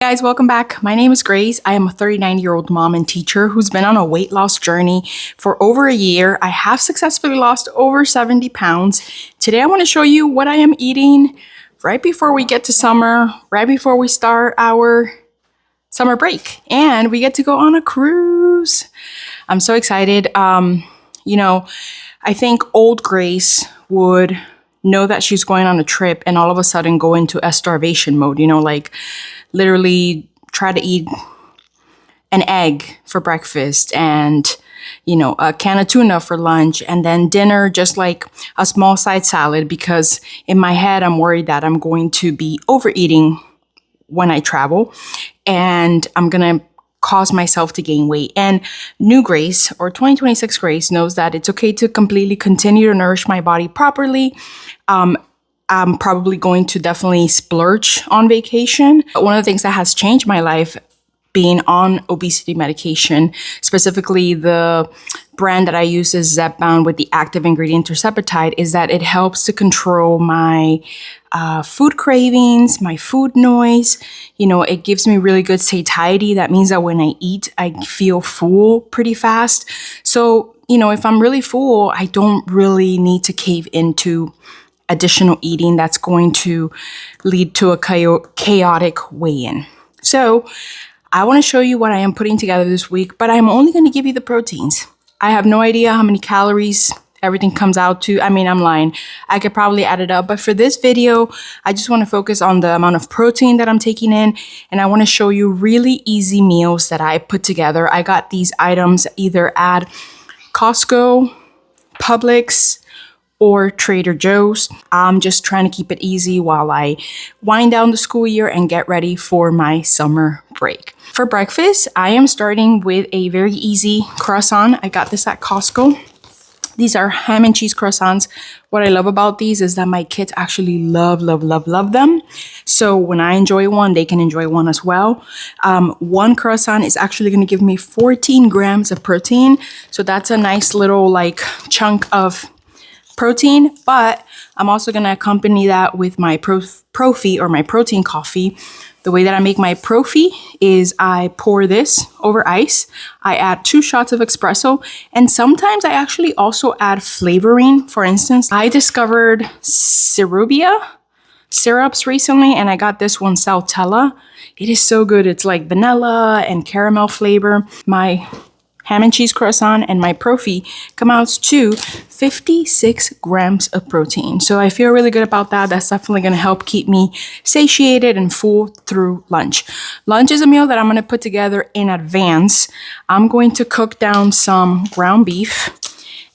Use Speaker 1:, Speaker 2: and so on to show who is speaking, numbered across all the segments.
Speaker 1: Guys, welcome back. My name is Grace. I am a 39-year-old mom and teacher who's been on a weight loss journey for over a year. I have successfully lost over 70 pounds. Today I want to show you what I am eating right before we get to summer, right before we start our summer break, and we get to go on a cruise. I'm so excited. I think old Grace would know that she's going on a trip and all of a sudden go into a starvation mode, like literally try to eat an egg for breakfast and a can of tuna for lunch, and then dinner just like a small side salad, because in my head I'm worried that I'm going to be overeating when I travel and I'm gonna cause myself to gain weight. And new Grace, or 2026 Grace, knows that it's okay to completely continue to nourish my body properly. I'm probably going to definitely splurge on vacation. One of the things that has changed my life, being on obesity medication, specifically the brand that I use is Zepbound with the active ingredient tirzepatide, is that it helps to control my food cravings, my food noise. It gives me really good satiety. That means that when I eat, I feel full pretty fast. So, if I'm really full, I don't really need to cave into additional eating that's going to lead to a chaotic weigh-in. So I want to show you what I am putting together this week, but I'm only going to give you the proteins. I have no idea how many calories everything comes out to. I'm lying. I could probably add it up, but for this video, I just want to focus on the amount of protein that I'm taking in, and I want to show you really easy meals that I put together. I got these items either at Costco, Publix, or Trader Joe's. I'm just trying to keep it easy while I wind down the school year and get ready for my summer break. For breakfast, I am starting with a very easy croissant. I got this at Costco. These are ham and cheese croissants. What I love about these is that my kids actually love them. So when I enjoy one, they can enjoy one as well. One croissant is actually going to give me 14 grams of protein. So that's a nice little chunk of protein, but I'm also going to accompany that with my Profi, or my protein coffee. The way that I make my Profi is I pour this over ice. I add 2 shots of espresso, and sometimes I actually also add flavoring. For instance, I discovered Cerubia syrups recently, and I got this one, Saltella. It is so good. It's like vanilla and caramel flavor. My ham and cheese croissant and my Profi come out to 56 grams of protein. So I feel really good about that. That's definitely going to help keep me satiated and full through lunch. Lunch is a meal that I'm going to put together in advance. I'm going to cook down some ground beef,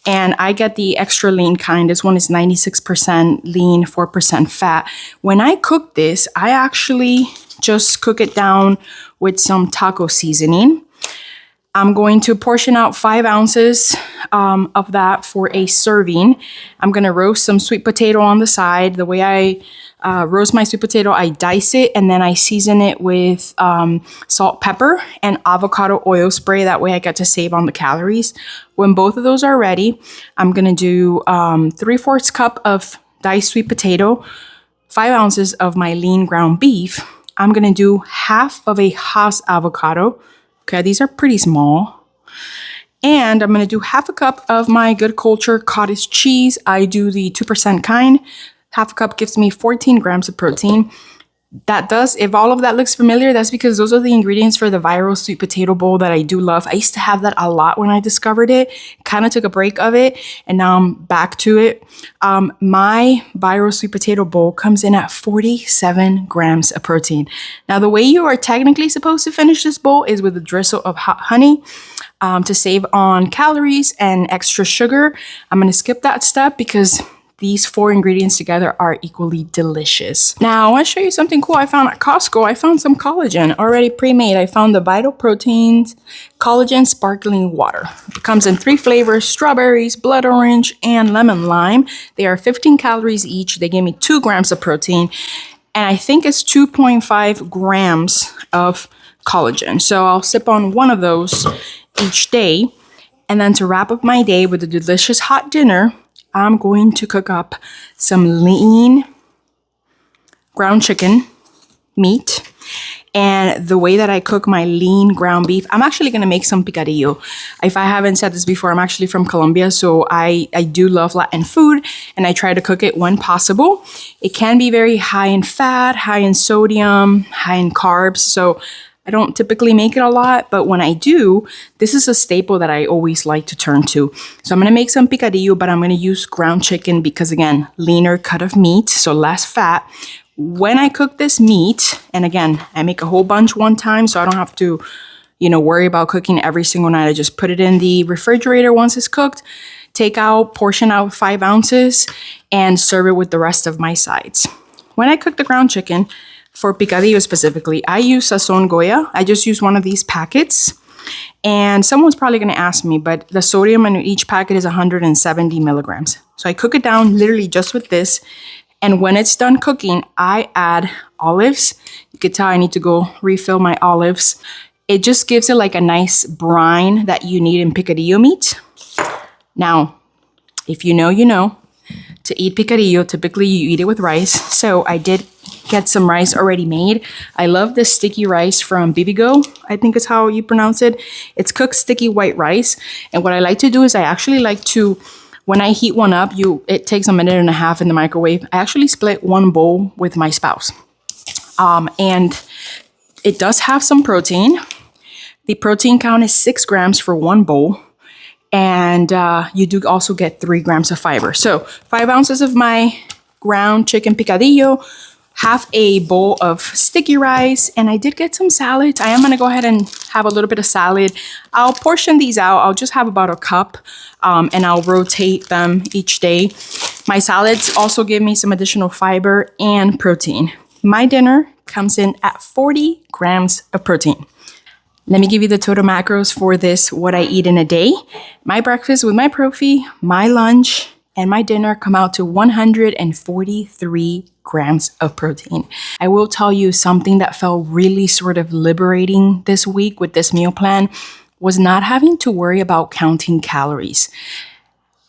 Speaker 1: and I get the extra lean kind. This one is 96% lean, 4% fat. When I cook this, I actually just cook it down with some taco seasoning. I'm going to portion out 5 ounces of that for a serving. I'm going to roast some sweet potato on the side. The way I roast my sweet potato, I dice it and then I season it with salt, pepper, and avocado oil spray. That way I get to save on the calories. When both of those are ready, I'm going to do 3/4 cup of diced sweet potato, 5 ounces of my lean ground beef. I'm going to do half of a Hass avocado. Okay, these are pretty small. And I'm going to do half a cup of my Good Culture cottage cheese. I do the 2% kind. Half a cup gives me 14 grams of protein. That does, if all of that looks familiar, that's because those are the ingredients for the viral sweet potato bowl that I do love. I used to have that a lot when I discovered it. Kind of took a break of it, and now I'm back to it. My viral sweet potato bowl comes in at 47 grams of protein. Now, the way you are technically supposed to finish this bowl is with a drizzle of hot honey to save on calories and extra sugar. I'm going to skip that step because these 4 ingredients together are equally delicious. Now, I want to show you something cool I found at Costco. I found some collagen already pre-made. I found the Vital Proteins Collagen Sparkling Water. It comes in 3 flavors: strawberries, blood orange, and lemon lime. They are 15 calories each. They gave me 2 grams of protein, and I think it's 2.5 grams of collagen. So I'll sip on one of those each day. And then to wrap up my day with a delicious hot dinner, I'm going to cook up some lean ground chicken meat And the way that I cook my lean ground beef, I'm actually gonna make some picadillo. If I haven't said this before, I'm actually from Colombia, so I do love Latin food, and I try to cook it when possible. It can be very high in fat, high in sodium, high in carbs, so I don't typically make it a lot, but when I do, this is a staple that I always like to turn to. So I'm gonna make some picadillo, but I'm gonna use ground chicken because, again, leaner cut of meat, so less fat. When I cook this meat, and again, I make a whole bunch one time, so I don't have to, worry about cooking every single night. I just put it in the refrigerator once it's cooked, take out, portion out 5 ounces, and serve it with the rest of my sides. When I cook the ground chicken, for picadillo specifically, I use Sazon Goya. I just use one of these packets. And someone's probably gonna ask me, but the sodium in each packet is 170 milligrams. So I cook it down literally just with this. And when it's done cooking, I add olives. You can tell I need to go refill my olives. It just gives it like a nice brine that you need in picadillo meat. Now, if you know, you know. To eat picadillo, typically you eat it with rice. So I did get some rice already made. I love the sticky rice from Bibigo, I think is how you pronounce it. It's cooked sticky white rice. And what I like to do is I actually like to, when I heat one up, it takes a minute and a half in the microwave. I actually split one bowl with my spouse. And it does have some protein. The protein count is 6 grams for one bowl. And you do also get 3 grams of fiber. So 5 ounces of my ground chicken picadillo, half a bowl of sticky rice, and I did get some salads. I am gonna go ahead and have a little bit of salad. I'll portion these out. I'll just have about a cup, and I'll rotate them each day. My salads also give me some additional fiber and protein. My dinner comes in at 40 grams of protein. Let me give you the total macros for this, what I eat in a day. My breakfast with my Profi, my lunch, and my dinner come out to 143 grams of protein. I will tell you something that felt really sort of liberating this week with this meal plan was not having to worry about counting calories.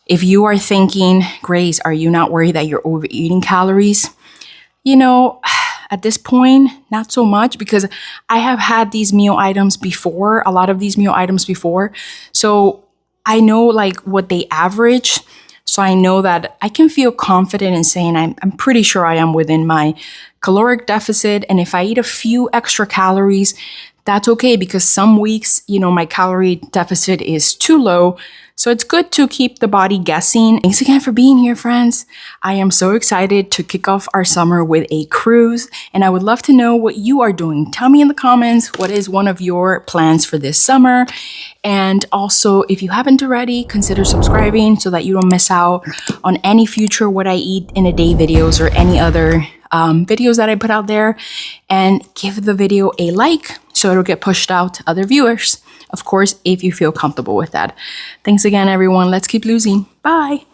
Speaker 1: If you are thinking, Grace, are you not worried that you're overeating calories? At this point, not so much, because I have had these meal items before, a lot of these meal items before. So I know like what they average. So I know that I can feel confident in saying I'm pretty sure I am within my caloric deficit. And if I eat a few extra calories, that's okay, because some weeks, my calorie deficit is too low. So it's good to keep the body guessing. Thanks again for being here, friends. I am so excited to kick off our summer with a cruise, and I would love to know what you are doing. Tell me in the comments, what is one of your plans for this summer? And also, if you haven't already, consider subscribing so that you don't miss out on any future What I Eat in a Day videos or any other videos that I put out there. And give the video a like so it'll get pushed out to other viewers. Of course, if you feel comfortable with that. Thanks again, everyone. Let's keep losing. Bye.